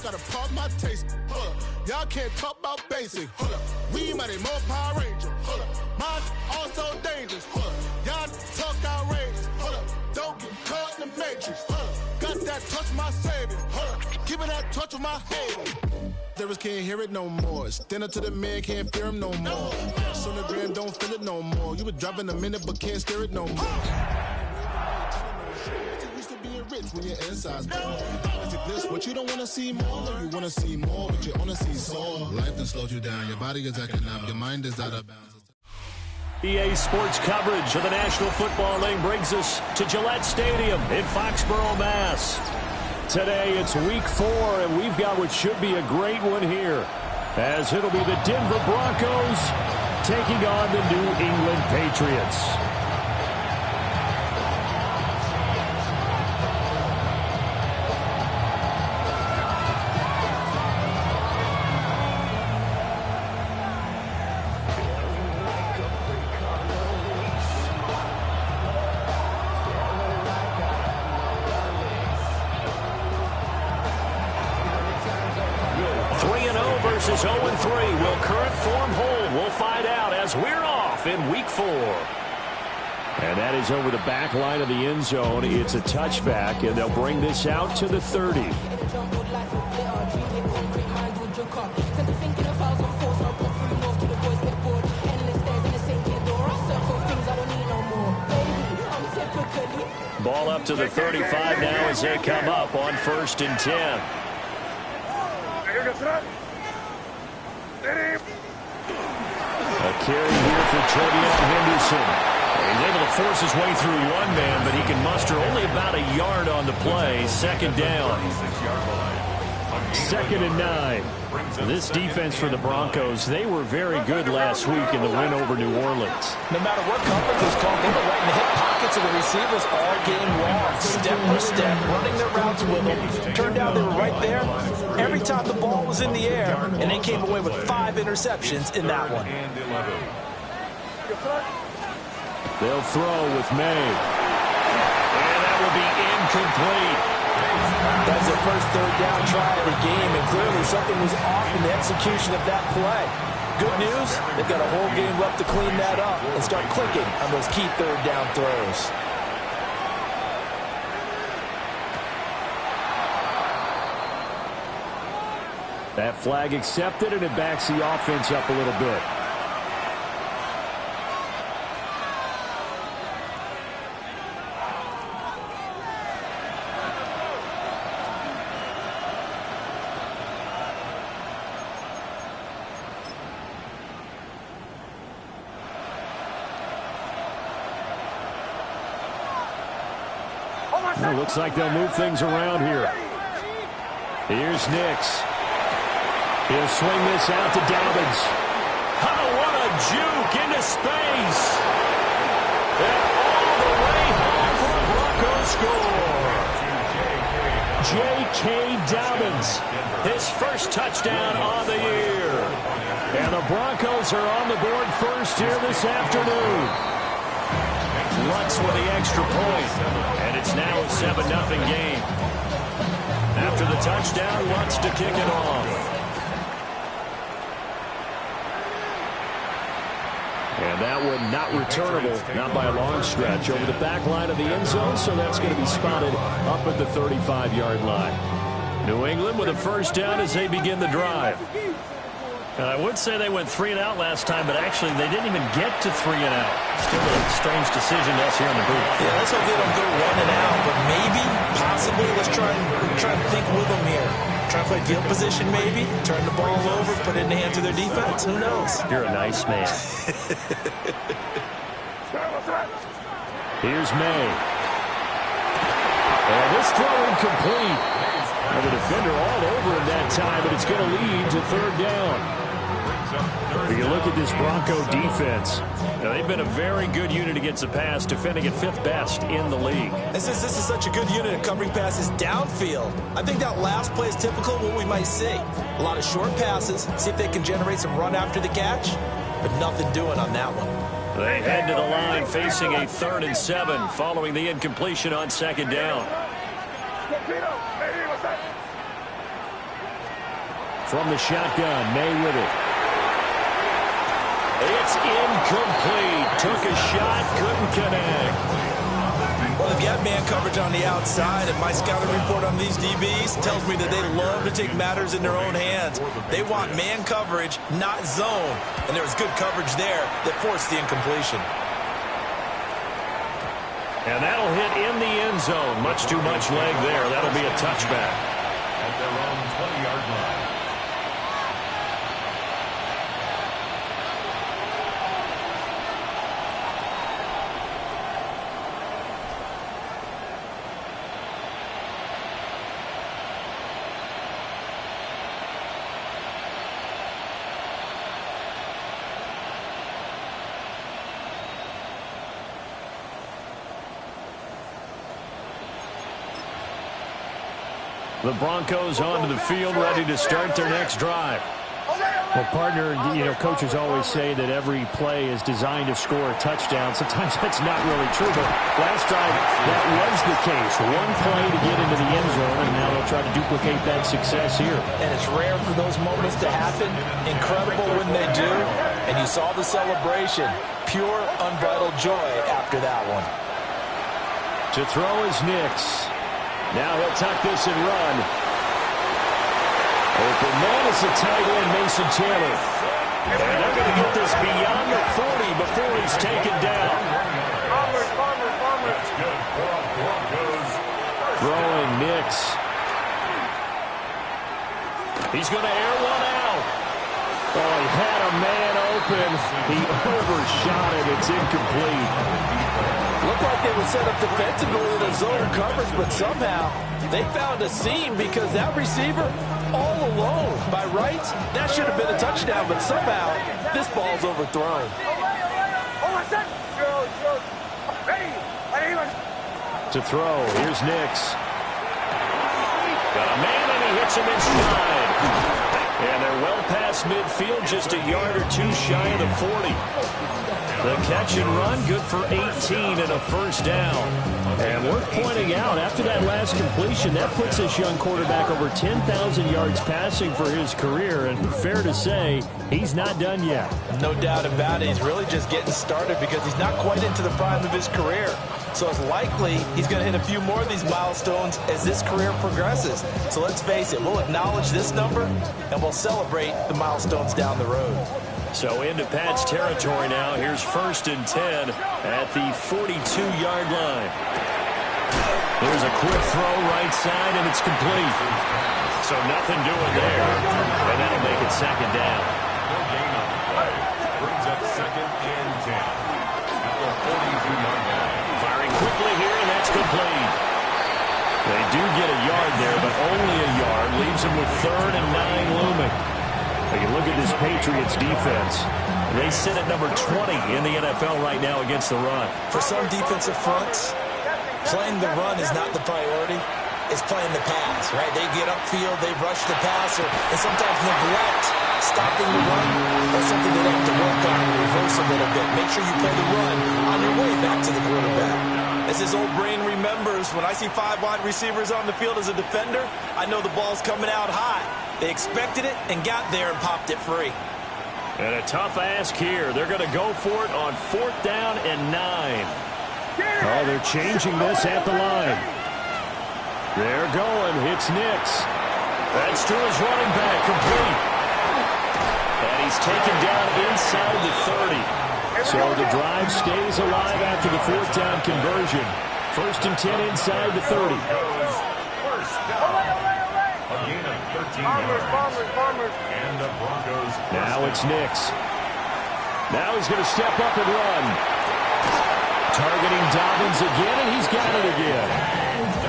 gotta pop my taste. Hold up. Y'all can't talk about basic. Hold up. We mighty more Power Ranger. Hold up. Mine also dangerous. Hold up. Y'all talk outrageous. Hold up. Don't get caught in the matrix. Hold up. Got that touch my savior. Hold up. Keeping that touch with my hater. Lyrics can't hear it no more. Stand up to the man, can't fear him no more. On the gram, don't feel it no more. You were driving a minute, but can't steer it no more. Used to being rich when your inside's born. This, but you don't want to see more. You want to see more, but you only see sore. Life done slowed you down. Your body is acting up. Your mind is out of bounds. EA Sports coverage of the National Football League brings us to Gillette Stadium in Foxborough, Mass. Today it's week 4, and we've got what should be a great one here, as it'll be the Denver Broncos taking on the New England Patriots. Versus 0-3. Will current form hold? We'll find out as we're off in week 4. And that is over the back line of the end zone. It's a touchback, and they'll bring this out to the 30. Ball up to the 35 now as they come up on 1st and 10. A carry here for Trevion Henderson. He's able to force his way through one man, but he can muster only about a yard on the play. 2nd down. 2nd and 9. This defense for the Broncos, they were very good last week in the win over New Orleans. No matter what coverage was called, they were right in the hip pockets of the receivers all game long. Step for step, running their routes with them. Turned out they were right there every time the ball was in the air, and they came away with 5 interceptions in that one. They'll throw with May. And that will be incomplete. That's their first 3rd down try of the game, and clearly something was off in the execution of that play. Good news, they've got a whole game left to clean that up and start clicking on those key 3rd down throws. That flag accepted, and it backs the offense up a little bit. Well, looks like they'll move things around here. Here's Nix. He'll swing this out to Dobbins. Oh, what a juke into space. And all the way home for the Broncos score. J.K. Dobbins, his first touchdown on the year. And the Broncos are on the board first here this afternoon. Lutz with the extra point, and it's now a 7-0 game. After the touchdown, Lutz to kick it off. And that one not returnable, not by a long stretch, over the back line of the end zone, so that's going to be spotted up at the 35-yard line. New England with a first down as they begin the drive. And I would say they went 3 and out last time, but actually they didn't even get to 3 and out. Still a strange decision to us here in the booth. Yeah, let's hope they don't go 1 and out, but maybe, possibly, let's try to think with them here. Try to play field position maybe, turn the ball over, put it in the hands of their defense. Who knows? You're a nice man. Here's May. And this throw incomplete. And the defender all over him that time, but it's going to lead to 3rd down. If you look at this Bronco defense, they've been a very good unit against the pass, defending at 5th best in the league. This is such a good unit of covering passes downfield. I think that last play is typical of what we might see. A lot of short passes, see if they can generate some run after the catch, but nothing doing on that one. They head to the line facing a 3rd and 7 following the incompletion on 2nd down. from the shotgun. May with it. It's incomplete. Took a shot, couldn't connect. Well, if you have man coverage on the outside, and my scouting report on these DBs tells me that they love to take matters in their own hands. They want man coverage, not zone. And there was good coverage there that forced the incompletion. And that'll hit in the end zone. Much too much leg there. That'll be a touchback. At their own 20-yard line. The Broncos onto the field, ready to start their next drive. Well, partner, coaches always say that every play is designed to score a touchdown. Sometimes that's not really true, but last drive, that was the case. One play to get into the end zone, and now they'll try to duplicate that success here. And it's rare for those moments to happen. Incredible when they do. And you saw the celebration. Pure, unbridled joy after that one. To throw is Nix. Now he'll tuck this and run. Open man is the tight end, Mason Taylor. And they're going to get this beyond the 40 before he's taken down. That's good for Broncos. Throwing Nix. He's going to air one out. Oh, he had a man open. He overshot it. It's incomplete. Looked like they were set up defensively in a zone coverage, but somehow they found a seam because that receiver all alone. By rights, that should have been a touchdown, but somehow this ball's overthrown. To throw, here's Nix. Got a man and he hits him in stride. And they're well past midfield, just a yard or two shy of the 40. The catch and run, good for 18 and a first down. And worth pointing out, after that last completion, that puts this young quarterback over 10,000 yards passing for his career. And fair to say, he's not done yet. No doubt about it. He's really just getting started because he's not quite into the prime of his career. So it's likely he's going to hit a few more of these milestones as this career progresses. So let's face it, we'll acknowledge this number and we'll celebrate the milestones down the road. So into Pat's territory now. Here's 1st and 10 at the 42-yard line. There's a quick throw right side, and it's complete. So nothing doing there, and that'll make it 2nd down. No gain on the play. Brings up 2nd and 10. At the 42-yard line. Firing quickly here, and that's complete. They do get a yard there, but only a yard. Leaves them with 3rd and 9 looming. You look at this Patriots defense. They sit at number 20 in the NFL right now against the run. For some defensive fronts, playing the run is not the priority. It's playing the pass, right? They get upfield, they rush the passer, and sometimes neglect stopping the run. That's something they have to work on and reverse a little bit. Make sure you play the run on your way back to the quarterback. As his old brain remembers, when I see 5 wide receivers on the field as a defender, I know the ball's coming out high. They expected it and got there and popped it free. And a tough ask here. They're going to go for it on 4th down and 9. Oh, they're changing this at the line. They're going. It's Nix. That's to his running back, complete. And he's taken down inside the 30. So the drive stays alive after the 4th down conversion. 1st and 10 inside the 30. And the Broncos. Now it's Nix. Now he's going to step up and run. Targeting Dobbins again, and he's got it again.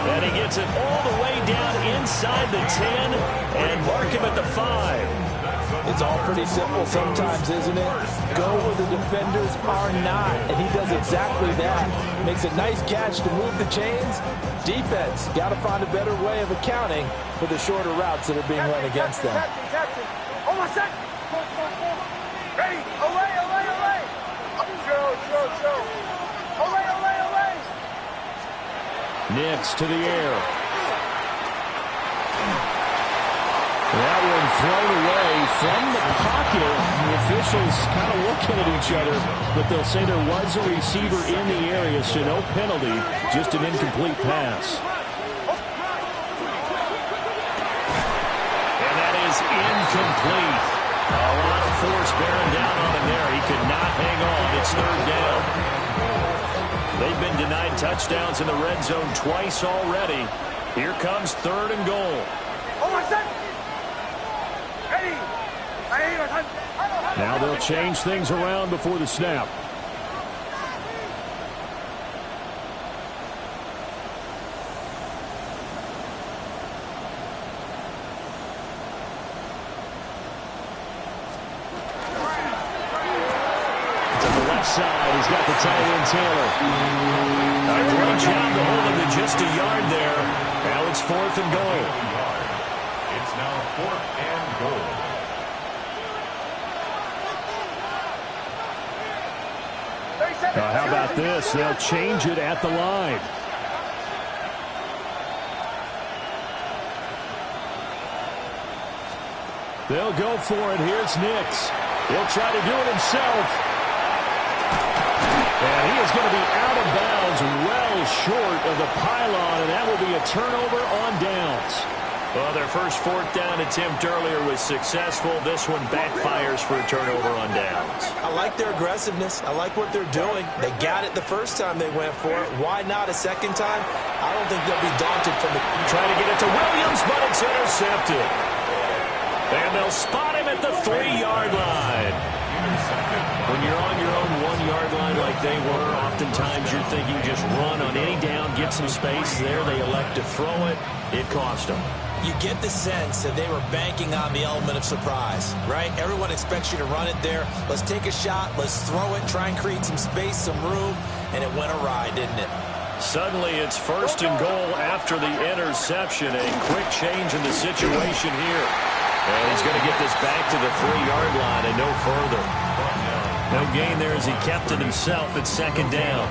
And he gets it all the way down inside the 10 and mark him at the 5. It's all pretty simple sometimes, isn't it? Go where the defenders are not, and he does exactly that. Makes a nice catch to move the chains. Defense, got to find a better way of accounting for the shorter routes that are being run against them. Almost set. Ready. Away. Show. Away. Nix to the air. That one thrown away from the pocket. The officials kind of looking at each other, but they'll say there was a receiver in the area, so no penalty, just an incomplete pass. And that is incomplete. A lot of force bearing down on him there. He could not hang on. It's third down. They've been denied touchdowns in the red zone twice already. Here comes third and goal. Now they'll change things around before the snap. To the left side, he's got the tight end Taylor. A great job to hold him to just a yard there. Now it's fourth and goal. It's now fourth and goal. How about this? They'll change it at the line. They'll go for it. Here's Nix. He'll try to do it himself. And he is going to be out of bounds, well short of the pylon, and that will be a turnover on downs. Well, their first fourth down attempt earlier was successful. This one backfires for a turnover on downs. I like their aggressiveness. I like what they're doing. They got it the first time they went for it. Why not a second time? I don't think they'll be daunted from the... Trying to get it to Williams, but it's intercepted. And they'll spot him at the 3-yard line. When you're on your own 1-yard line like they were, oftentimes you're thinking just run on any down, get some space there. They elect to throw it. It cost them. You get the sense that they were banking on the element of surprise, right? Everyone expects you to run it there. Let's take a shot. Let's throw it, try and create some space, some room, and it went awry, didn't it? Suddenly it's first and goal after the interception. A quick change in the situation here. And he's going to get this back to the 3-yard line and no further. No gain there as he kept it himself at second down.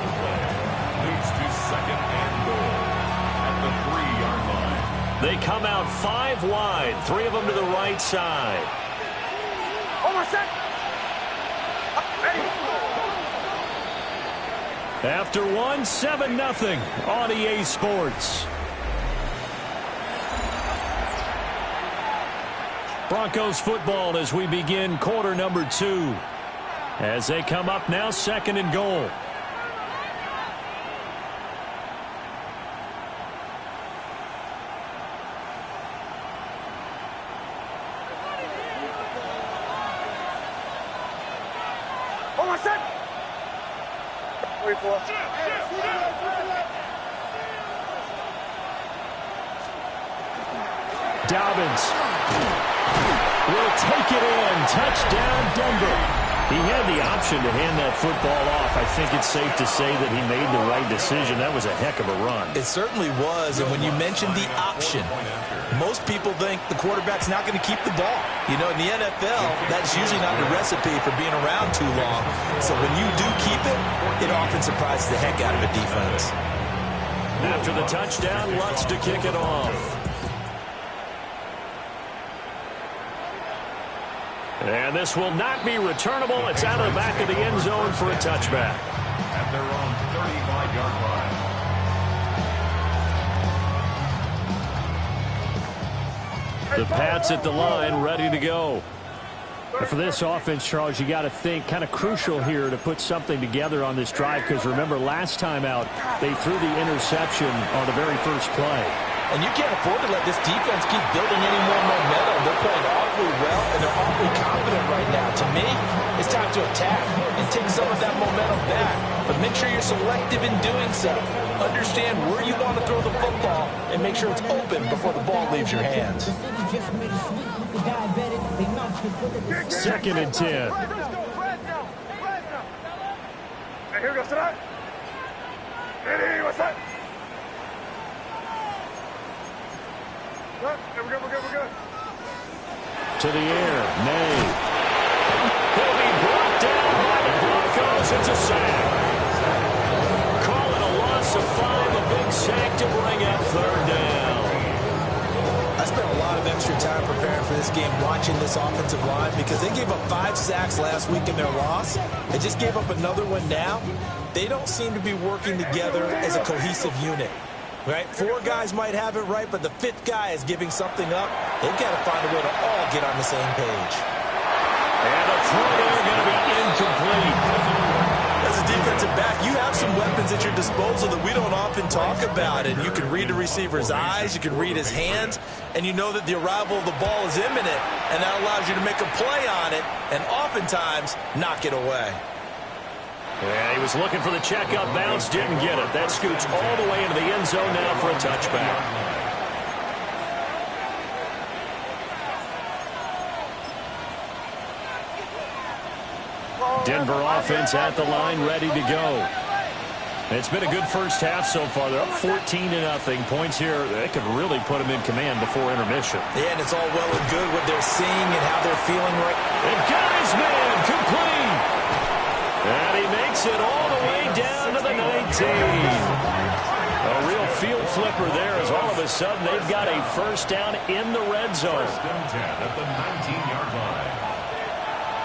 Leads to second and goal at the 3-yard line. They come out 5 wide, 3 of them to the right side. After one, 7-0 on EA Sports. Broncos football as we begin quarter number 2. As they come up now, second and goal. Dobbins will take it in. Touchdown, Denver. He had the option to hand that football off. I think it's safe to say that he made the right decision. That was a heck of a run. It certainly was, and when you mentioned the option, most people think the quarterback's not going to keep the ball. You know, in the NFL, that's usually not the recipe for being around too long. So when you do keep it, it often surprises the heck out of a defense. After the touchdown, Lutz to kick it off. And this will not be returnable. It's out of the back of the end zone for a touchback. At their own 35-yard line. The Pats at the line, ready to go. For this offense, Charles, you got to think kind of crucial here to put something together on this drive, because remember last time out they threw the interception on the very first play. And you can't afford to let this defense keep building any more momentum. They're playing awfully well, and they're awfully confident right now. To me, it's time to attack and take some of that momentum back. But make sure you're selective in doing so. Understand where you want to throw the football and make sure it's open before the ball leaves your hands. Second and 10. Hey, here we go, sit up. Hey, what's that? We're good. To the air, May. He'll be brought down by the Broncos. It's a sack. Call it a loss of 5, a big sack to bring up third down. I spent a lot of extra time preparing for this game, watching this offensive line, because they gave up 5 sacks last week in their loss. They just gave up another one now. They don't seem to be working together as a cohesive unit. Right? 4 guys might have it right, but the 5th guy is giving something up. They've got to find a way to all get on the same page. And a throw there going to be incomplete. As a defensive back, you have some weapons at your disposal that we don't often talk about. And you can read the receiver's eyes, you can read his hands, and you know that the arrival of the ball is imminent, and that allows you to make a play on it and oftentimes knock it away. Yeah, he was looking for the checkup bounce, didn't get it. That scoots all the way into the end zone now for a touchback. Denver offense at the line, ready to go. It's been a good first half so far. They're up 14-0. Points here, they could really put them in command before intermission. Yeah, and it's all well and good what they're seeing and how they're feeling right. And got his man complete. And he makes it all the way down to the 19. A real field flipper there as all of a sudden they've got a first down in the red zone. First and 10 at the 19-yard line.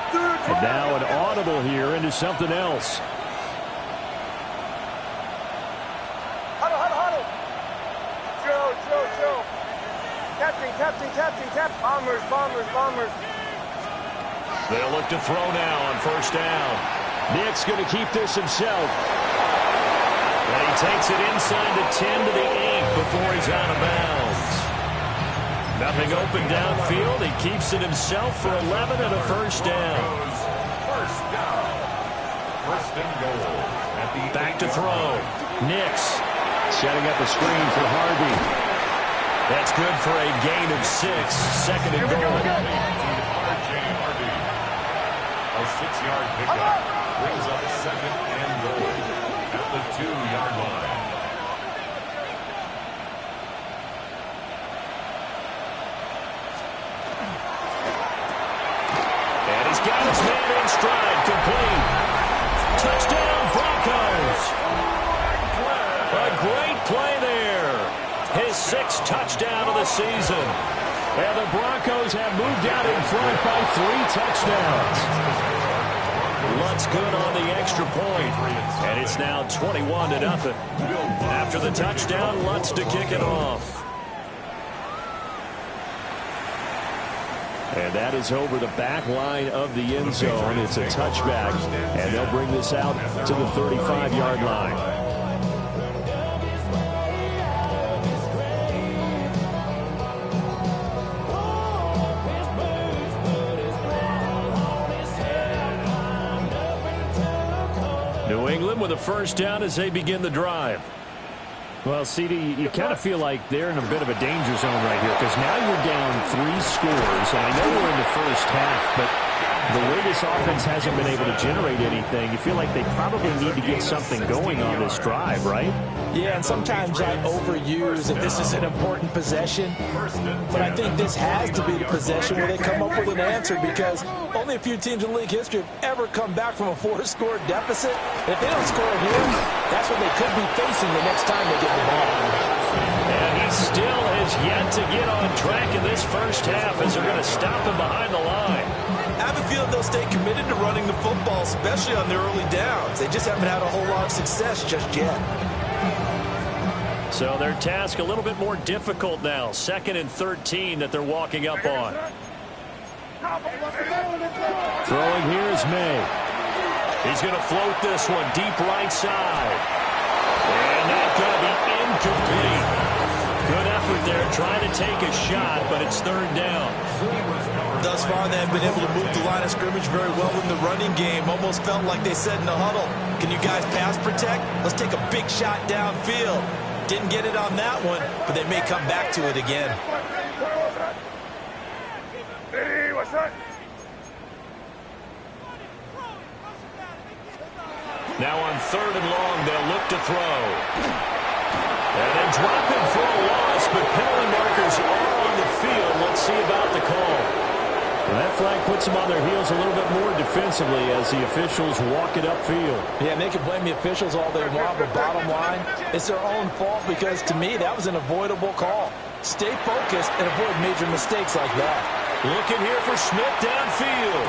And now an audible here into something else. Huddle. Chill. Captain. Bombers. They'll look to throw now on first down. Nick's going to keep this himself. And he takes it inside the 10 to the 8 before he's out of bounds. Nothing open downfield. He keeps it himself for 11 and a first down. First and goal. Back to throw. Nix setting up a screen for Harvey. That's good for a gain of 6. Second and goal. R.J. Harvey. A 6-yard pickup brings up second and goal at the 2-yard line. And he's got his man in stride, complete. Touchdown, Broncos. A great play there. His 6th touchdown of the season. And the Broncos have moved out in front by 3 touchdowns. Lutz good on the extra point. And it's now 21-0. After the touchdown, Lutz to kick it off. And that is over the back line of the end zone. It's a touchback, and they'll bring this out to the 35-yard line. New England with a first down as they begin the drive. Well, CD, you kind of feel like they're in a bit of a danger zone right here because now you're down 3 scores. And I know we're in the first half, but the way this offense hasn't been able to generate anything, you feel like they probably need to get something going on this drive, right? Yeah, and sometimes I overuse that this is an important possession, but I think this has to be the possession where they come up with an answer because only a few teams in league history have ever come back from a 4-score deficit. And if they don't score here, that's what they could be facing the next time they get the ball. And he still has yet to get on track in this first half as they're going to stop him behind the line. I have a feeling they'll stay committed to running the football, especially on their early downs. They just haven't had a whole lot of success just yet. So their task a little bit more difficult now. 2nd and 13 that they're walking up on. Throwing here is May. He's going to float this one deep right side. And that's going to be incomplete. Good effort there trying to take a shot, but it's 3rd down. Thus far, they have been able to move the line of scrimmage very well in the running game. Almost felt like they said in the huddle, can you guys pass protect? Let's take a big shot downfield. Didn't get it on that one, but they may come back to it again. Now on 3rd and long, they'll look to throw. And they drop him for a loss, but penalty markers are on the field. Let's see about the call. And that flag puts them on their heels a little bit more defensively as the officials walk it upfield. Yeah, and they can blame the officials all they want, but bottom line, it's their own fault because, to me, that was an avoidable call. Stay focused and avoid major mistakes like that. Looking here for Smith downfield.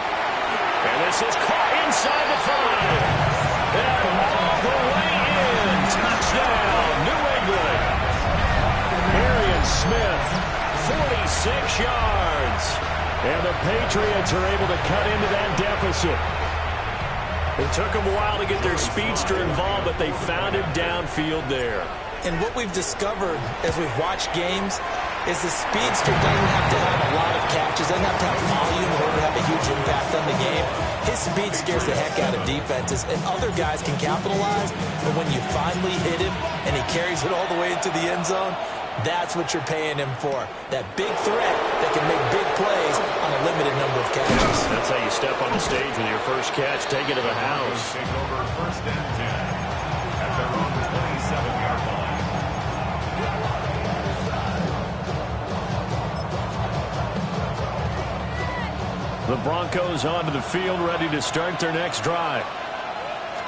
And this is caught inside the 5. And all the way in. Touchdown, New England. Arian Smith, 46 yards. And the Patriots are able to cut into that deficit. It took them a while to get their speedster involved, but they found him downfield there. And what we've discovered as we've watched games is the speedster doesn't have to have a lot of catches, doesn't have to have volume in order to have a huge impact on the game. His speed scares the heck out of defenses, and other guys can capitalize. But when you finally hit him and he carries it all the way into the end zone, that's what you're paying him for. That big threat that can make big plays on a limited number of catches. That's how you step on the stage with your first catch. Take it to the house. Take over 1st and 10 at their own 27-yard line. The Broncos onto the field, ready to start their next drive.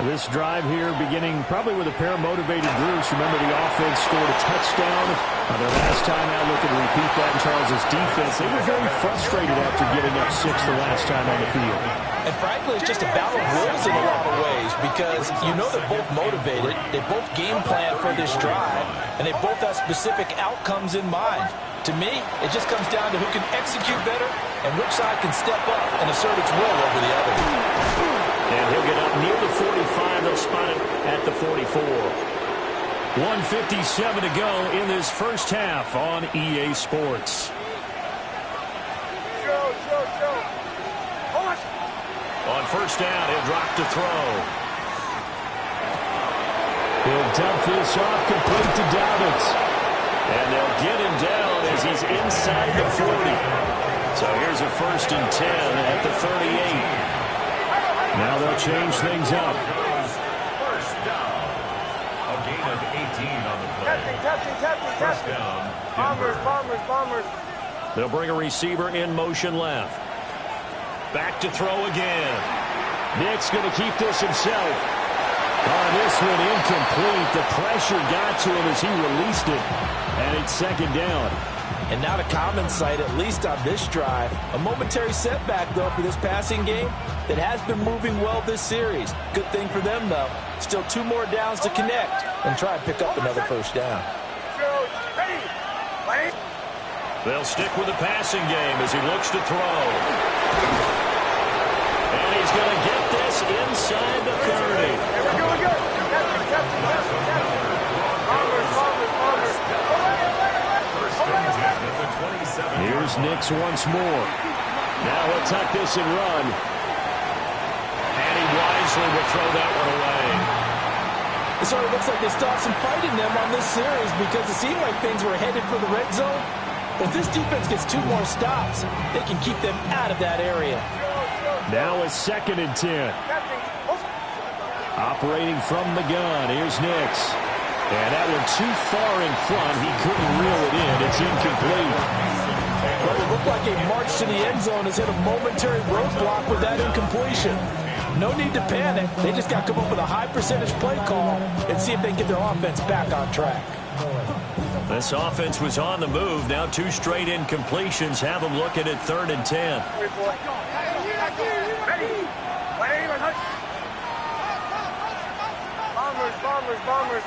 This drive here beginning probably with a pair of motivated groups. Remember, the offense scored a touchdown. Their last time out, looking to repeat that in Charles' defense. They were very frustrated after getting up 6 the last time on the field. And frankly, it's just a battle of wills in a lot of ways because you know they're both motivated. They both game plan for this drive, and they both have specific outcomes in mind. To me, it just comes down to who can execute better and which side can step up and assert its will over the other. And he'll get up near the 45. They'll spot it at the 44. 1:57 to go in this first half on EA Sports. On first down, he'll drop to throw. He'll dump this off, complete to Dobbins. And they'll get him down as he's inside the 40. So here's a 1st and 10 at the 38. Now they'll change things up. First down. A gain of 18 on the play. First down. Bombers. They'll bring a receiver in motion left. Back to throw again. Nick's going to keep this himself. Oh, this one incomplete. The pressure got to him as he released it. And it's 2nd down. And not a common sight, at least on this drive. A momentary setback, though, for this passing game that has been moving well this series. Good thing for them, though. Still 2 more downs to connect and try and pick up another first down. They'll stick with the passing game as he looks to throw. And he's going to get this inside the 30. Here's Nix once more. Now he'll tuck this and run. And he wisely will throw that one away. It sort of looks like they stopped some fight in them on this series because it seemed like things were headed for the red zone. But if this defense gets 2 more stops, they can keep them out of that area. Now a 2nd and 10. Operating from the gun. Here's Nix. And that one too far in front. He couldn't reel it in. It's incomplete. Well, it looked like a march to the end zone has hit a momentary roadblock with that incompletion. No need to panic. They just got to come up with a high percentage play call and see if they can get their offense back on track. This offense was on the move. Now 2 straight incompletions have them looking at 3rd and 10. Bombers.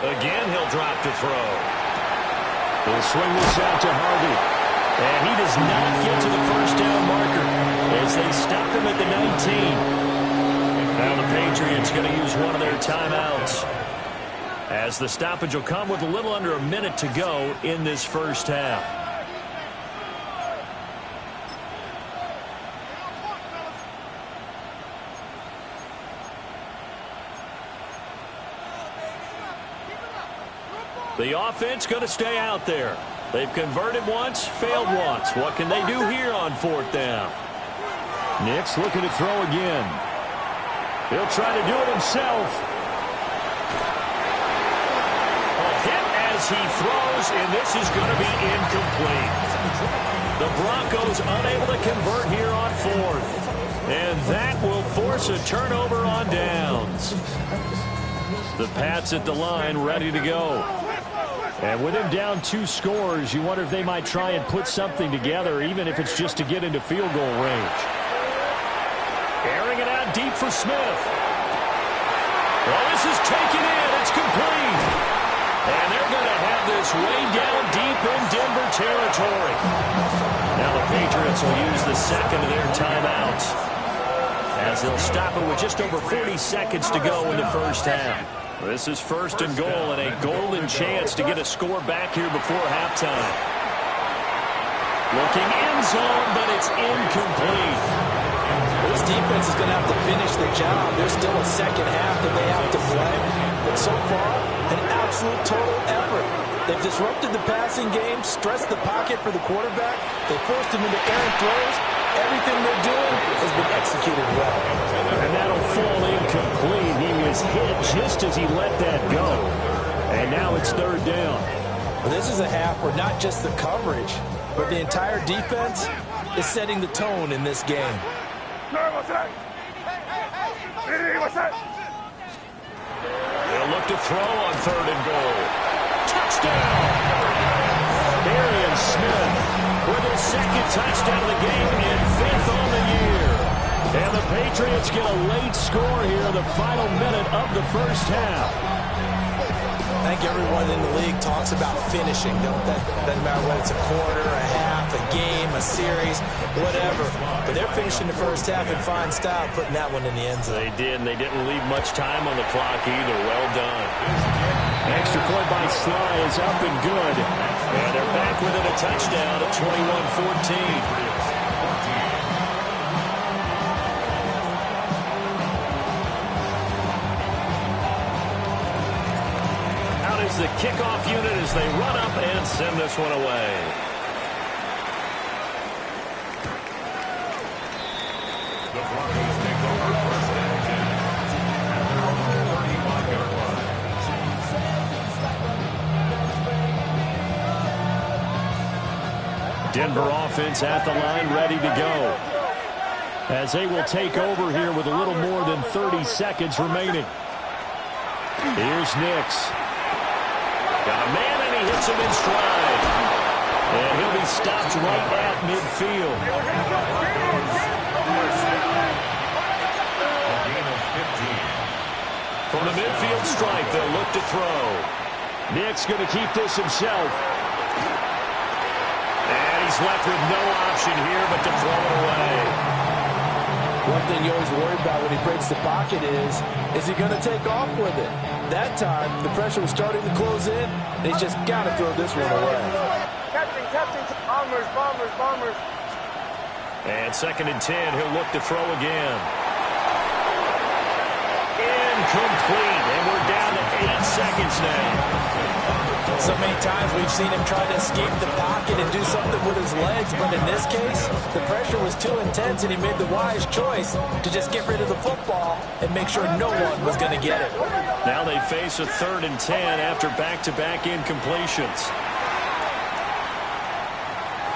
Again, he'll drop to throw. He'll swing this out to Harvey. And he does not get to the first down marker as they stop him at the 19. Now the Patriots going to use one of their timeouts as the stoppage will come with a little under a minute to go in this first half. The offense going to stay out there. They've converted once, failed once. What can they do here on 4th down? Nix looking to throw again. He'll try to do it himself. A hit as he throws, and this is going to be incomplete. The Broncos unable to convert here on 4th. And that will force a turnover on downs. The Pats at the line, ready to go. And with him down 2 scores, you wonder if they might try and put something together, even if it's just to get into field goal range. Airing it out deep for Smith. Well, this is taken in. It's complete. And they're going to have this way down deep in Denver territory. Now the Patriots will use the second of their timeouts, as they'll stop it with just over 40 seconds to go in the first half. This is 1st and goal, and a golden chance to get a score back here before halftime. Looking end zone, but it's incomplete. This defense is going to have to finish the job. There's still a second half that they have to play. But so far, an absolute total effort. They've disrupted the passing game, stressed the pocket for the quarterback. They forced him into errant throws. Everything they're doing has been executed well. And that'll fall incomplete. He was hit just as he let that go. And now it's 3rd down. Well, this is a half where not just the coverage, but the entire defense is setting the tone in this game. They'll look to throw on 3rd and goal. Touchdown! Darian Smith with his 2nd touchdown of the game and 5th on the year. And the Patriots get a late score here in the final minute of the first half. I think everyone in the league talks about finishing, don't they? Doesn't matter whether it's a quarter, a half, a game, a series, whatever. But they're finishing the first half in fine style, putting that one in the end zone. They did, and they didn't leave much time on the clock either. Well done. Extra point by Sly is up and good. And they're back within a touchdown at 21-14. Is the kickoff unit as they run up and send this one away. The Broncos take over 1st and 10 at the 35-yard line. Denver offense at the line, ready to go, as they will take over here with a little more than 30 seconds remaining. Here's Nix. Got a man, and he hits him in stride. And he'll be stopped right at midfield. A gain of 15. From the midfield stripe, they'll look to throw. Nix going to keep this himself. And he's left with no option here but to throw it away. One thing you always worry about when he breaks the pocket is he going to take off with it? That time, the pressure was starting to close in, and he's just got to throw this one away. Captain, bombers. And 2nd and 10, he'll look to throw again. Incomplete, and we're down to 8 seconds now. So many times we've seen him try to escape the pocket and do something with his legs, but in this case, the pressure was too intense, and he made the wise choice to just get rid of the football and make sure no one was going to get it. Now they face a 3rd and 10 after back-to-back incompletions.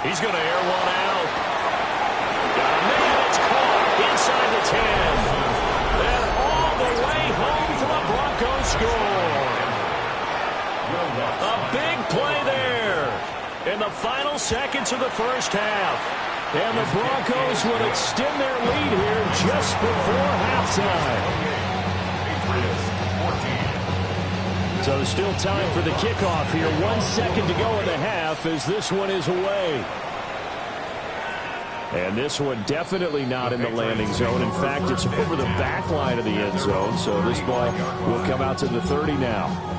He's going to air one out. Got a man, it's caught inside the 10. And all the way home for the Broncos score. A big play there in the final seconds of the first half. And the Broncos will extend their lead here just before halftime. So there's still time for the kickoff here. 1 second to go in the half as this one is away. And this one definitely not in the landing zone. In fact, it's over the back line of the end zone. So this ball will come out to the 30 now.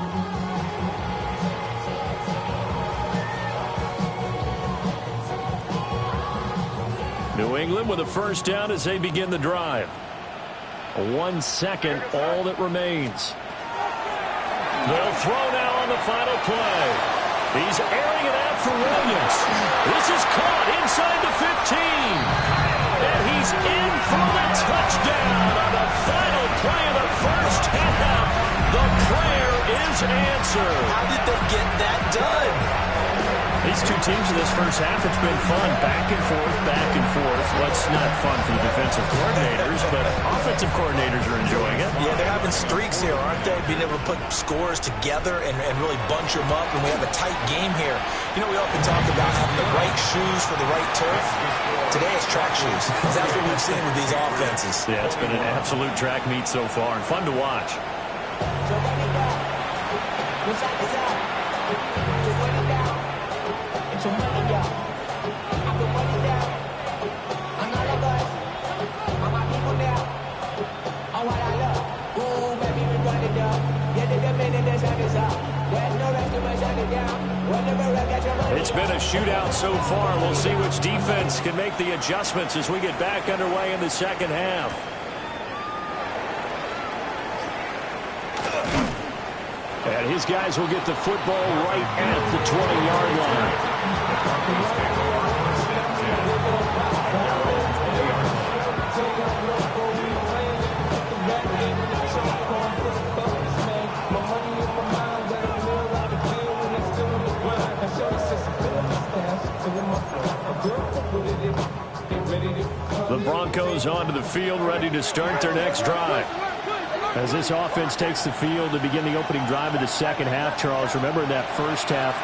New England with a first down as they begin the drive. 1 second, all that remains. They'll throw now on the final play. He's airing it out for Williams. This is caught inside the 15. And he's in for the touchdown on the final play of the first half. The prayer is answered. How did they get that done? These two teams in this first half, it's been fun. Back and forth, back and forth. What's not fun for the defensive coordinators, but offensive coordinators are enjoying it. Yeah, they're having streaks here, aren't they? Being able to put scores together and really bunch them up, and we have a tight game here. You know, we often talk about having the right shoes for the right turf. Today it's track shoes. That's what we've seen with these offenses. Yeah, it's been an absolute track meet so far, and fun to watch. It's been a shootout so far. We'll see which defense can make the adjustments as we get back underway in the second half. And his guys will get the football right at the 20-yard line. The Broncos onto the field, ready to start their next drive. As this offense takes the field to begin the opening drive of the second half, Charles, remember that first half,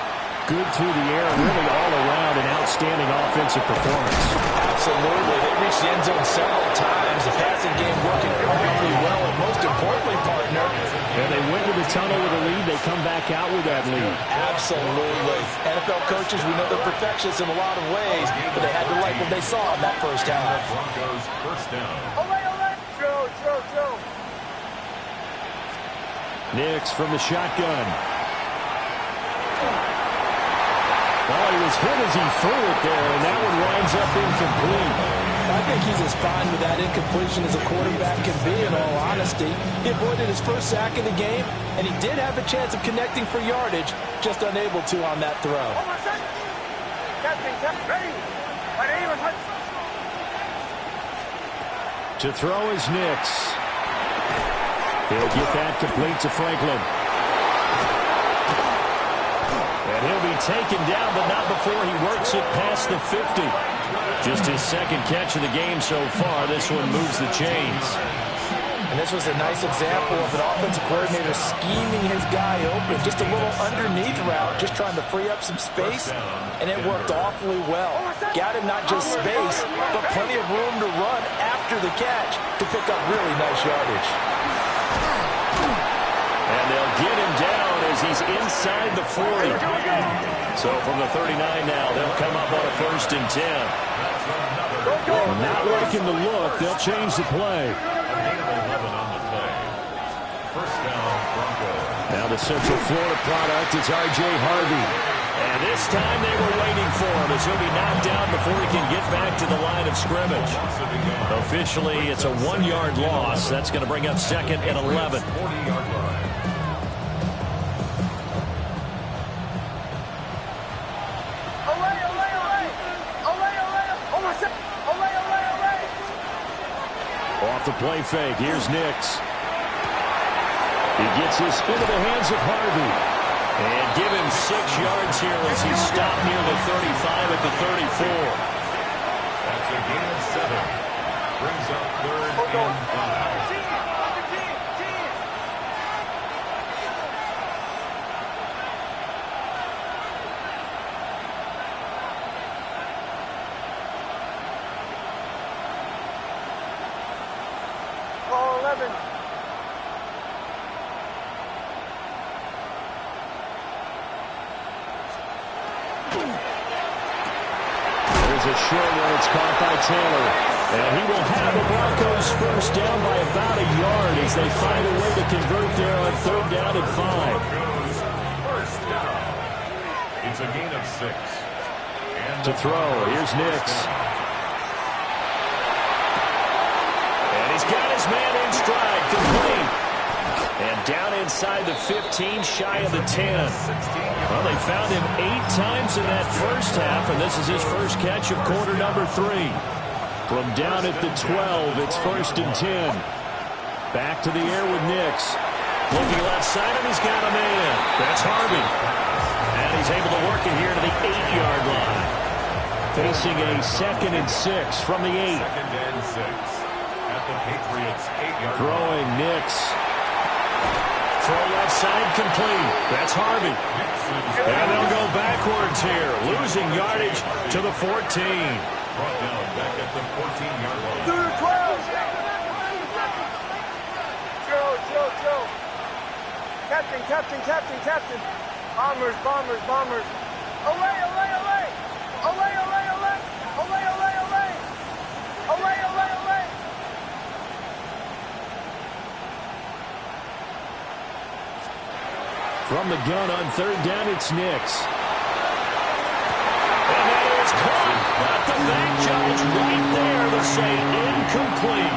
good through the air, really all around an outstanding offensive performance. Absolutely. They reached the end zone several times. The passing game working perfectly well, and most importantly, partner, and they went to the tunnel with a lead. They come back out with that lead. Absolutely. NFL coaches, we know they're perfectionists in a lot of ways, but they had to like what they saw in that first half. Broncos first down. Joe. Nix from the shotgun. Oh, he was hit as he threw it there, and that one winds up incomplete. I think he's as fine with that incompletion as a quarterback can be, in all honesty. He avoided his first sack of the game, and he did have a chance of connecting for yardage, just unable to on that throw. To throw is Nix. He'll get that complete to Franklin. And he'll be taken down, but not before he works it past the 50. Just his second catch of the game so far. This one moves the chains. And this was a nice example of an offensive coordinator scheming his guy open. Just a little underneath route, just trying to free up some space, and it worked awfully well. Got him not just space, but plenty of room to run after the catch to pick up really nice yardage. And they'll get him down as he's inside the 40. So from the 39 now, they'll come up on a 1st and 10. Not liking the look. They'll change the play. First down, Broncos. Now the Central Florida product is R.J. Harvey. And this time they were waiting for him as he'll be knocked down before he can get back to the line of scrimmage. Officially, it's a 1-yard loss. That's going to bring up 2nd and 11. 40-yard line. Off the play fake, here's Nix. He gets his spin to the hands of Harvey. And give him 6 yards here as he's stopped near the 35 at the 34. That's a gain of 7. Brings up 3rd and 5. There's a short one. It's caught by Taylor. And he will have the Broncos first down by about a yard as they find a way to convert there on 3rd down and 5. First down. It's a gain of 6. And To throw, here's Nix. And he's got his man in stride, complete. And down inside the 15, shy of the 10. Well, they found him 8 times in that first half, and this is his first catch of quarter number 3. From down at the 12, it's 1st and 10. Back to the air with Nix. Looking left side, and he's got a man. That's Harvey. And he's able to work it here to the 8-yard line. Facing a 2nd and 6 from the 8. 2nd and 6 at the Patriots 8-yard line. Throwing Nix. Throw left side complete. That's Harvey. And they'll go backwards here. Losing yardage to the 14. Brought down back at the 14-yard line. 2 to 12. Joe. Captain. Bombers. Away. From the gun on 3rd down, it's Nix. And that is caught. But the back judge right there to say incomplete.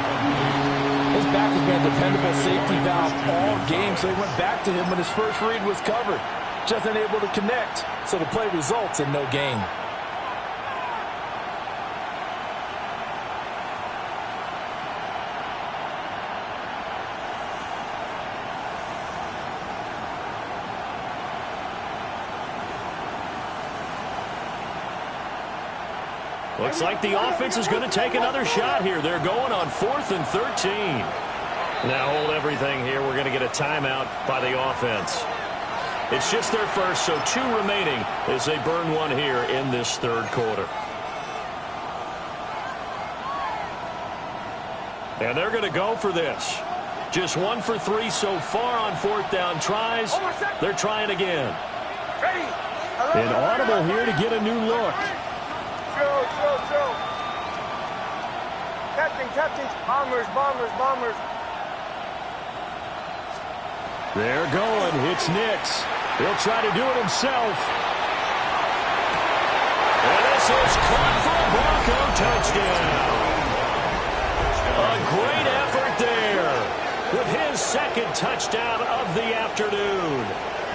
His back has been a dependable safety valve all game, so he went back to him when his first read was covered. Just unable to connect, so the play results in no gain. Looks like the offense is going to take another shot here. They're going on 4th and 13. Now hold everything here. We're going to get a timeout by the offense. It's just their first, so 2 remaining as they burn one here in this 3rd quarter. And they're going to go for this. Just 1 for 3 so far on 4th down tries. They're trying again. An audible here to get a new look. Joe. Captain. Bombers. They're going. It's Nix. He'll try to do it himself. And this is caught for a Bronco touchdown. A great effort there with his 2nd touchdown of the afternoon.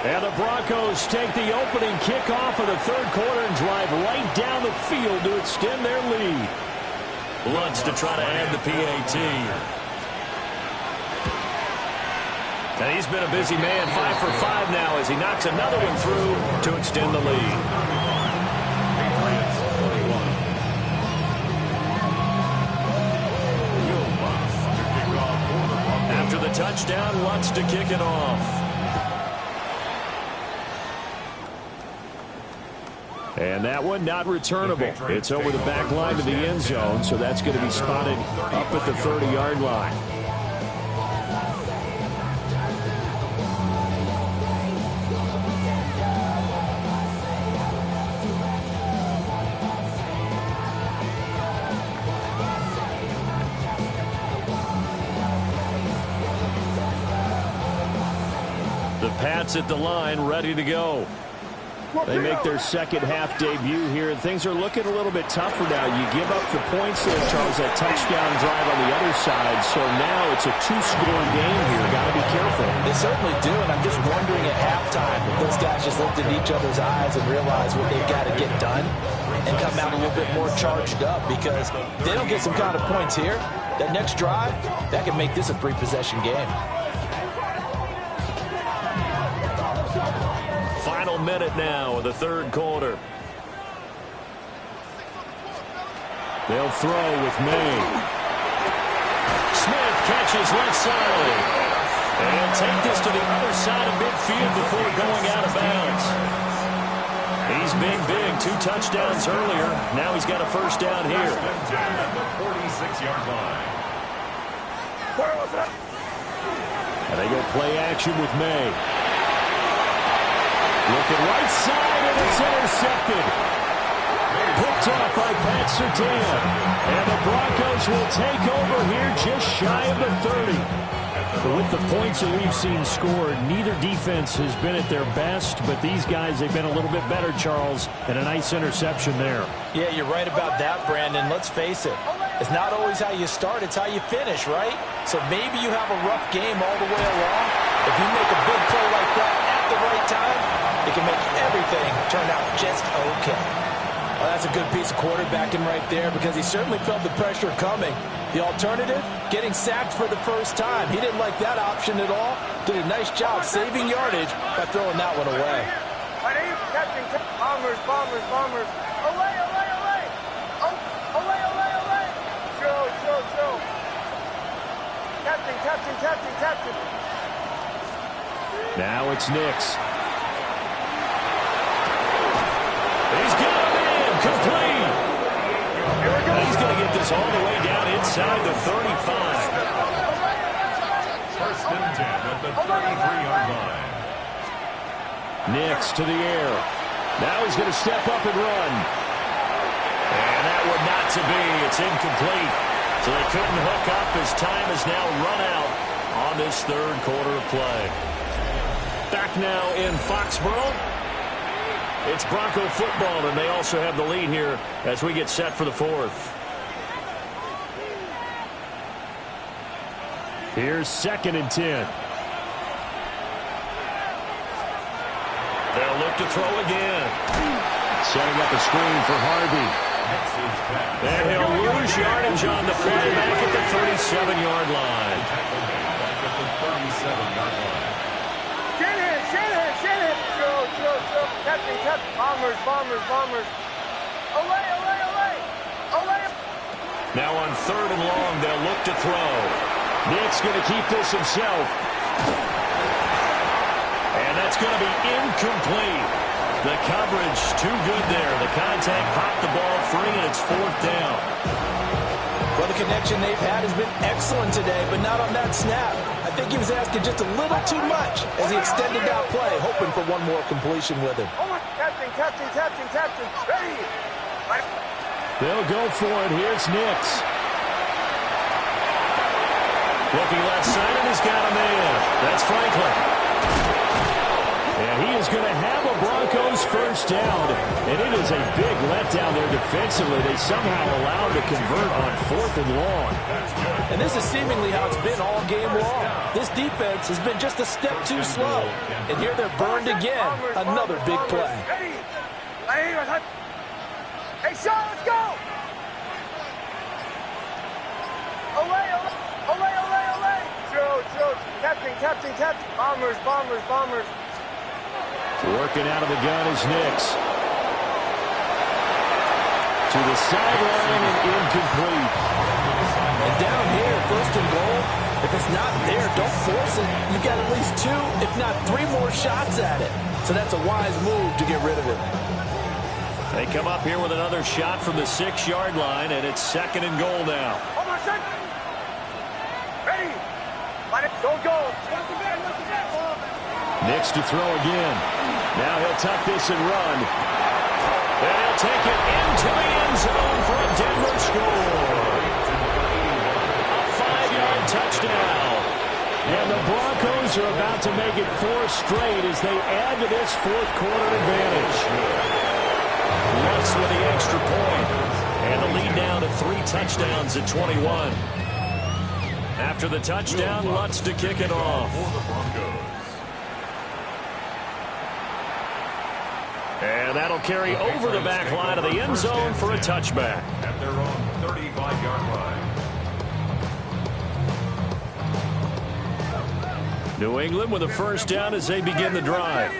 And the Broncos take the opening kickoff of the 3rd quarter and drive right down the field to extend their lead. Lutz to try to add the PAT. And he's been a busy man, 5 for 5 now as he knocks another one through to extend the lead. After the touchdown, Lutz to kick it off. And that one not returnable. It's over the back line to the end zone, so that's going to be spotted up at the 30-yard line. The Pats at the line, ready to go. They make their 2nd half debut here, and things are looking a little bit tougher now. You give up the points there, Charles, that touchdown drive on the other side, so now it's a 2-score game here. Got to be careful. They certainly do, and I'm just wondering at halftime if those guys just looked in each other's eyes and realized what they've got to get done and come out a little bit more charged up, because if they don't get some kind of points here, that next drive, that can make this a 3-possession game. Final minute now of the 3rd quarter. They'll throw with May. Smith catches left side. And he'll take this to the other side of midfield before going out of bounds. He's been big. 2 touchdowns earlier. Now he's got a 1st down here. At the 46-yard line. And they go play action with May. Looking right side, and it's intercepted. Picked up by Pat Surtain. And the Broncos will take over here just shy of the 30. But with the points that we've seen scored, neither defense has been at their best, but these guys, they've been a little bit better, Charles, and a nice interception there. Yeah, you're right about that, Brandon. Let's face it. It's not always how you start, it's how you finish, right? So maybe you have a rough game all the way along. If you make a big play like that at the right time, it can make everything turn out just okay. Well, that's a good piece of quarterbacking right there, because he certainly felt the pressure coming. The alternative, getting sacked for the first time. He didn't like that option at all. Did a nice job saving yardage by throwing that one away. Bombers, bombers, bombers. Away, away, away. Away, away, away. Chill. Captain. Now it's Nix. He's got him in. Complete. He's going to get this all the way down inside the 35. First and 10 at the 33-yard line. Nix to the air. Now he's going to step up and run. And that would not to be. It's incomplete. So they couldn't hook up as time has now run out on this third quarter of play. Back now in Foxborough. It's Bronco football, and they also have the lead here as we get set for the fourth. Here's 2nd and 10. They'll look to throw again. Setting up a screen for Harvey. And he'll lose yardage on the play back at the 37-yard line. Shanahan. Chill. Captain. Bombers. Away. Now on 3rd and long, they'll look to throw. Nick's going to keep this himself. And that's going to be incomplete. The coverage too good there. The contact popped the ball free, and it's 4th down. Well, the connection they've had has been excellent today, but not on that snap. I think he was asking just a little too much as he extended that play, hoping for one more completion with him. Captain. Ready. They'll go for it. Here's Nix. Looking left side, and he's got a man. That's Franklin. And he is going to have a Broncos first down. And it is a big letdown there defensively. They somehow allowed to convert on 4th and long. And this is seemingly how it's been all game long. This defense has been just a step too slow. And here they're burned again. Another big play. Hey, Sean, let's go! Away! Chill. Captain. Bombers. Working out of the gun is Nix. To the sideline and incomplete. And down here, 1st and goal, if it's not there, don't force it. You've got at least 2, if not 3 more shots at it. So that's a wise move to get rid of it. They come up here with another shot from the 6-yard line, and it's 2nd and goal now. Ready. Don't go. Nix to throw again. Now he'll tuck this and run. And he'll take it into the end zone for a Denver score. A 5-yard touchdown. And the Broncos are about to make it 4 straight as they add to this 4th quarter advantage. Lutz with the extra point. And the lead now to 3 touchdowns at 21. After the touchdown, Lutz to kick it off. And that'll carry over the back line of the end zone for a touchback. At their own 35-yard line. New England with a first down as they begin the drive.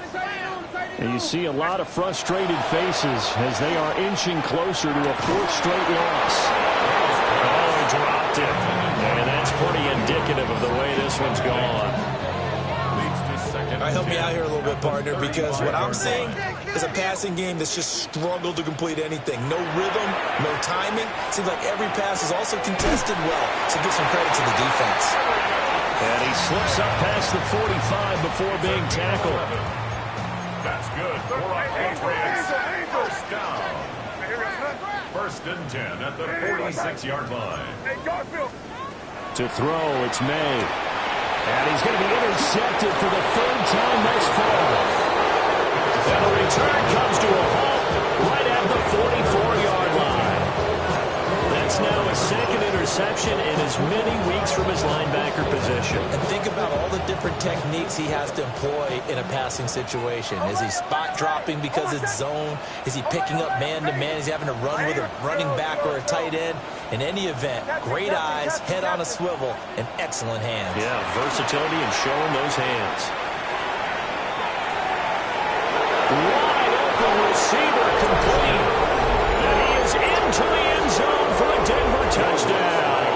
And you see a lot of frustrated faces as they are inching closer to a 4th straight loss. Oh, he dropped it. And that's pretty indicative of the way this one's gone. All right, help me out here a little bit, partner, because what I'm seeing is a passing game that's just struggled to complete anything. No rhythm, no timing. Seems like every pass is also contested well, so give some credit to the defense. And he slips up past the 45 before being tackled. That's good for a Patriots first down. 1st and 10 at the 46-yard line. To throw, it's May. And he's going to be intercepted for the 3rd time thus far. And the return comes to a halt right at the 44-yard line. That's now a 2nd interception in as many weeks from his linebacker position. And think about all the different techniques he has to employ in a passing situation. Is he spot dropping because it's zone? Is he picking up man-to-man? Is he having to run with a running back or a tight end? In any event, great eyes, head on a swivel, and excellent hands. Yeah, versatility and showing those hands. Wide open receiver complete. And he is into the end zone for a Denver touchdown.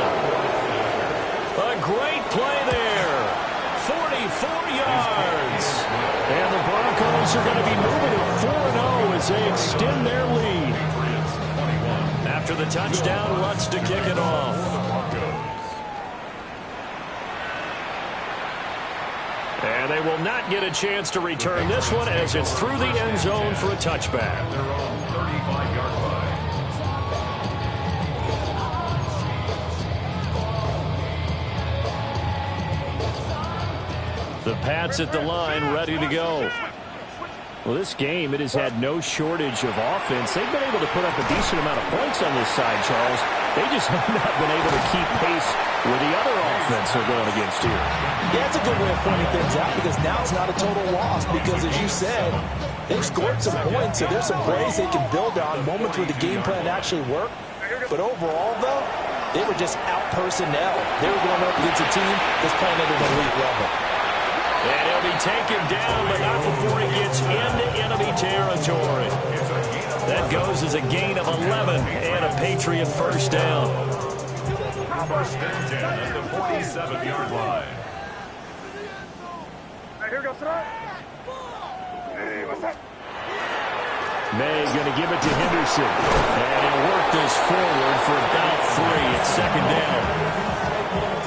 A great play there. 44 yards. And the Broncos are going to be moving to 4-0 as they extend their lead. After the touchdown, Lutz to kick it off. And they will not get a chance to return this one as it's through the end zone for a touchback. Their own 35-yard line. The Pats at the line, ready to go. Well, this game, it has had no shortage of offense. They've been able to put up a decent amount of points on this side, Charles. They just have not been able to keep pace with the other offense they're going against here. Yeah, it's a good way of pointing things out because now it's not a total loss because, as you said, they've scored some points, so there's some plays they can build on, moments where the game plan actually worked. But overall, though, they were just out personnel. They were going up against a team that's playing at an elite level. And he'll be taken down, but not before he gets into enemy territory. That goes as a gain of 11 and a Patriot first down. First and 10 at the 47-yard line. Here goes tonight. Hey, what's up? May going to give it to Henderson. And he'll work this forward for about 3 at second down.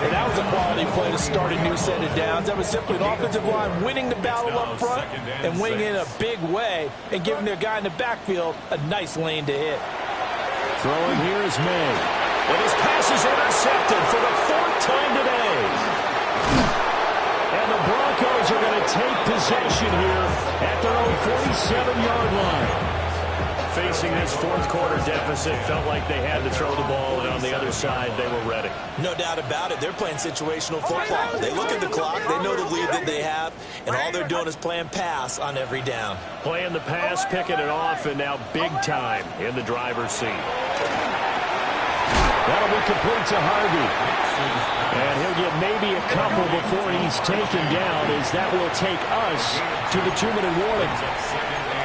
And that was a quality play to start a new set of downs. That was simply an offensive line winning the battle up front and winning in a big way and giving their guy in the backfield a nice lane to hit. Throwing here is May. And his pass is intercepted for the 4th time today. And the Broncos are going to take possession here at their own 47-yard line. Facing this fourth quarter deficit, felt like they had to throw the ball, and on the other side, they were ready. No doubt about it. They're playing situational football. They look at the clock, they know the lead that they have, and all they're doing is playing pass on every down. Playing the pass, picking it off, and now big time in the driver's seat. That'll be complete to Harvey. And he'll get maybe a couple before he's taken down, as that will take us to the 2-minute warning.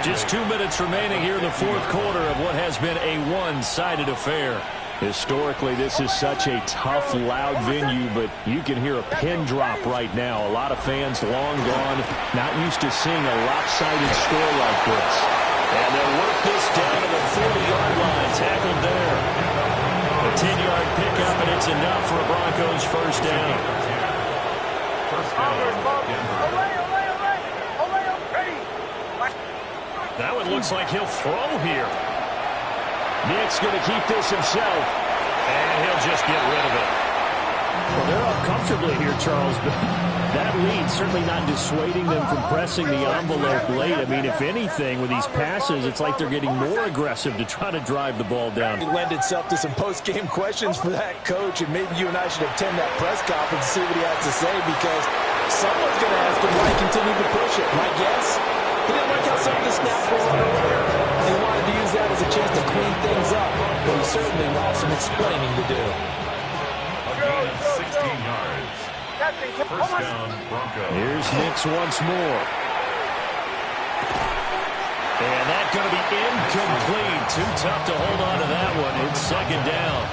Just 2 minutes remaining here in the fourth quarter of what has been a one-sided affair. Historically, this is such a tough, loud venue, but you can hear a pin drop right now. A lot of fans long gone, not used to seeing a lopsided score like this. And they'll work this down to the 40-yard line, tackled there. A 10-yard pickup, and it's enough for a Broncos first down. Now it looks like he'll throw here. Nick's going to keep this himself, and he'll just get rid of it. Well, they're up comfortably here, Charles, but that lead certainly not dissuading them from pressing the envelope late. I mean, if anything, with these passes, it's like they're getting more aggressive to try to drive the ball down. It lent itself to some post-game questions for that coach, and maybe you and I should attend that press conference to see what he has to say, because someone's going to ask him why he continued to push it. My guess? He didn't like how some of the snaps were run earlier. He wanted to use that as a chance to clean things up, but he certainly wants some explaining to do. A gain of 16 yards. First down, Broncos. Here's Nix once more. And that's going to be incomplete. Too tough to hold on to that one. It's second down.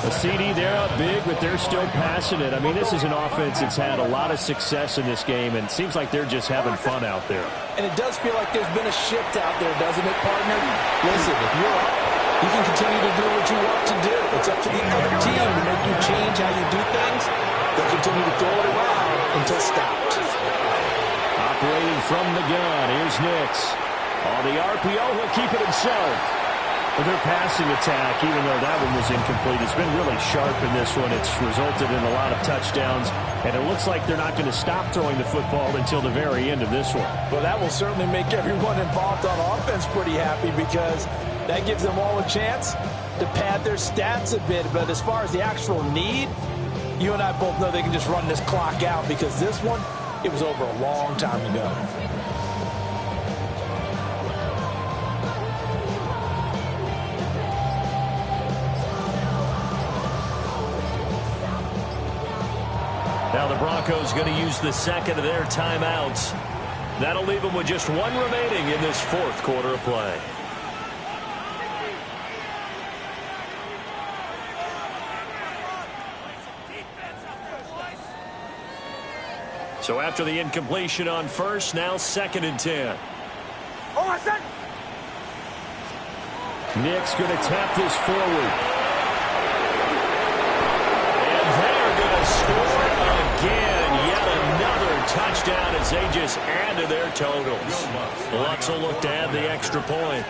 A CD, they're up big, but they're still passing it. I mean, this is an offense that's had a lot of success in this game, and it seems like they're just having fun out there. And it does feel like there's been a shift out there, doesn't it, partner? Listen, if you're up, you can continue to do what you want to do. It's up to the other team to make you change how you do things. They'll continue to throw it around until stopped. Operating from the gun, here's Nix. On the RPO, he'll keep it himself. Well, their passing attack, even though that one was incomplete, it's been really sharp in this one. It's resulted in a lot of touchdowns, and it looks like they're not going to stop throwing the football until the very end of this one. Well, that will certainly make everyone involved on offense pretty happy, because that gives them all a chance to pad their stats a bit. But as far as the actual need, you and I both know they can just run this clock out, because this one, it was over a long time ago. Now the Broncos going to use the second of their timeouts. That'll leave them with just one remaining in this fourth quarter of play. So after the incompletion on first, now 2nd and 10. Nick's going to tap this forward. And they're going to score again. Yet another touchdown as they just add to their totals. Lutz will look to add the extra point.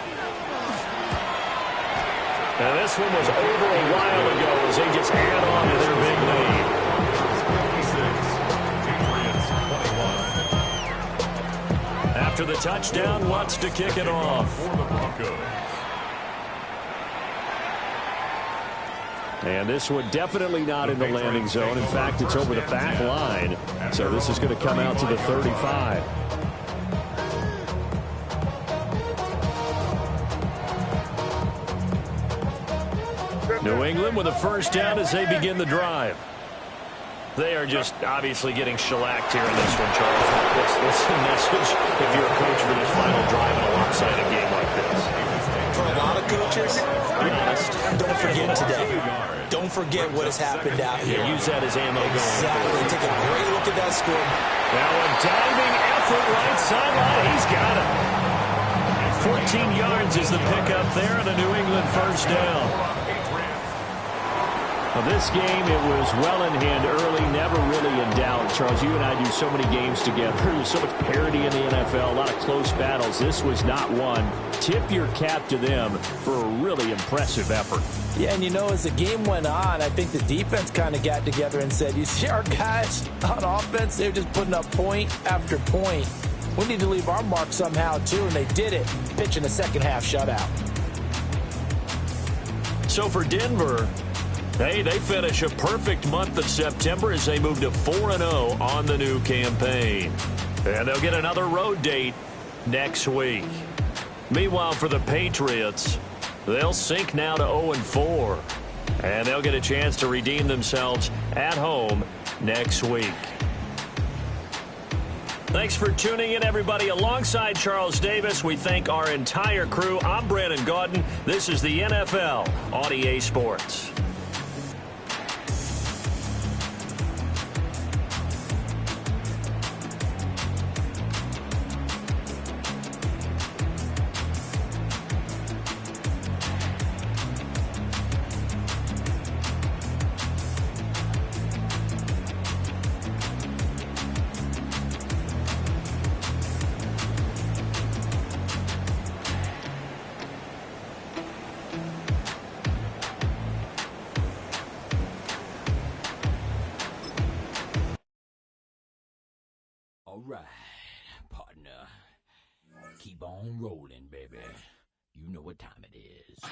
Now this one was over a while ago as they just add on to their big lead. After the touchdown, Lutz to kick it off. And this one definitely not in the landing zone. In fact, it's over the back line. So this is going to come out to the 35. New England with a first down as they begin the drive. They are just obviously getting shellacked here in this one, Charles. What's the message if you're a coach for this final drive in a lopsided game like this? For a lot of coaches, be honest, don't forget today. Don't forget what has happened out here. Yeah, use that as ammo going exactly. forward. Take a great look at that score. Now a diving effort right sideline. He's got it. 14 yards is the pickup there and a New England first down. Well, this game, it was well in hand early, never really in doubt. Charles, you and I do so many games together. There's so much parity in the NFL, a lot of close battles. This was not one. Tip your cap to them for a really impressive effort. Yeah, and you know, as the game went on, I think the defense kind of got together and said, you see our guys on offense, they're just putting up point after point. We need to leave our mark somehow, too, and they did it, pitching a second-half shutout. So for Denver, hey, they finish a perfect month of September as they move to 4-0 on the new campaign. And they'll get another road date next week. Meanwhile, for the Patriots, they'll sink now to 0-4. And they'll get a chance to redeem themselves at home next week. Thanks for tuning in, everybody. Alongside Charles Davis, we thank our entire crew. I'm Brandon Gaudin. This is the NFL on EA Sports. All right, partner. Keep on rolling, baby. You know what time it is.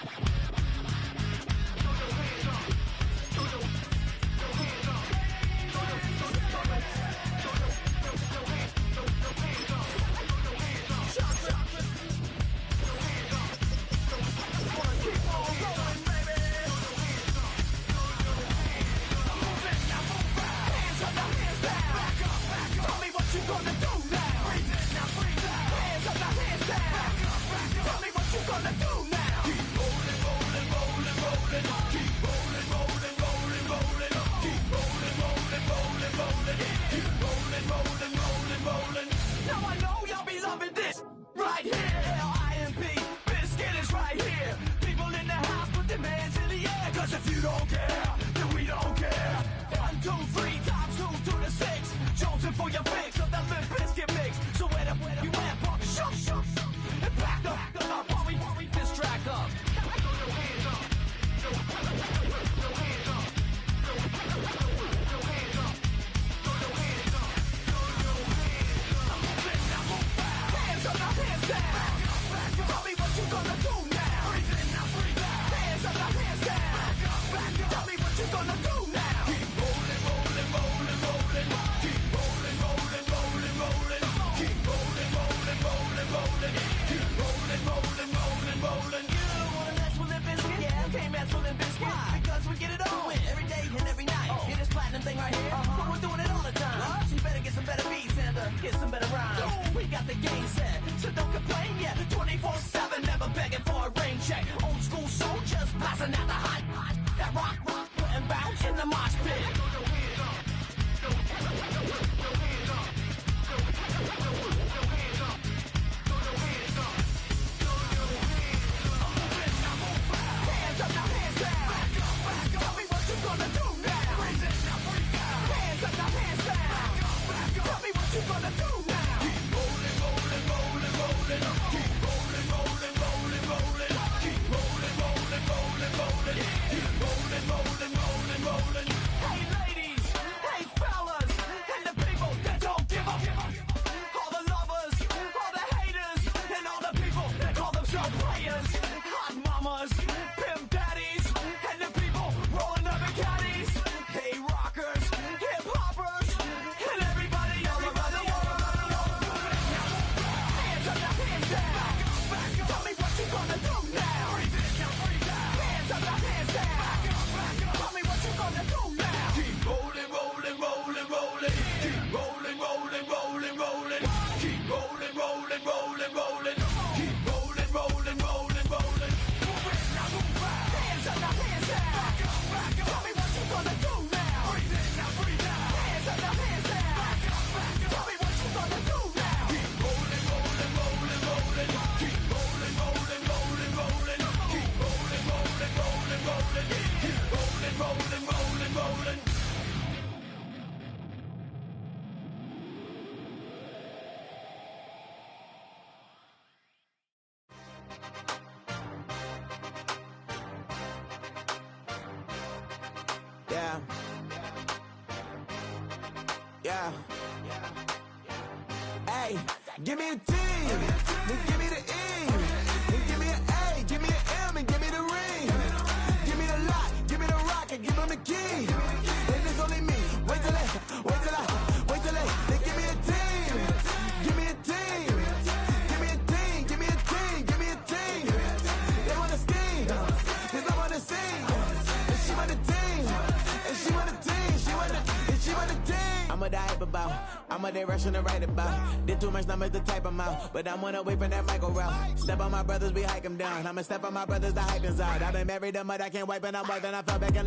If you don't care, then we don't care. 1, 2, 3 times 2 to the 6. Jonesing for your fix of the living. Yeah. Yeah. Hey, give me a T, then give me the E, then give me an A, give me an M, and give me the ring. Give me the lock, give me the rock, and give them the key. And it's only me. Wait till they, then give me a team. Give me a team. Give me a team, give me a team, give me a team. They wanna scheme, 'cause I wanna sing. And she want a team, and she want a team, she want a team. I'm what they hype about, I'm what they rushing to write about. Did too much numbers to type them out, but I'm one away from that Michael route. Step on my brothers, we hike them down. I'ma step on my brothers, the hype is out. I've been married them, but I can't wipe and I'm wiping. I fell back and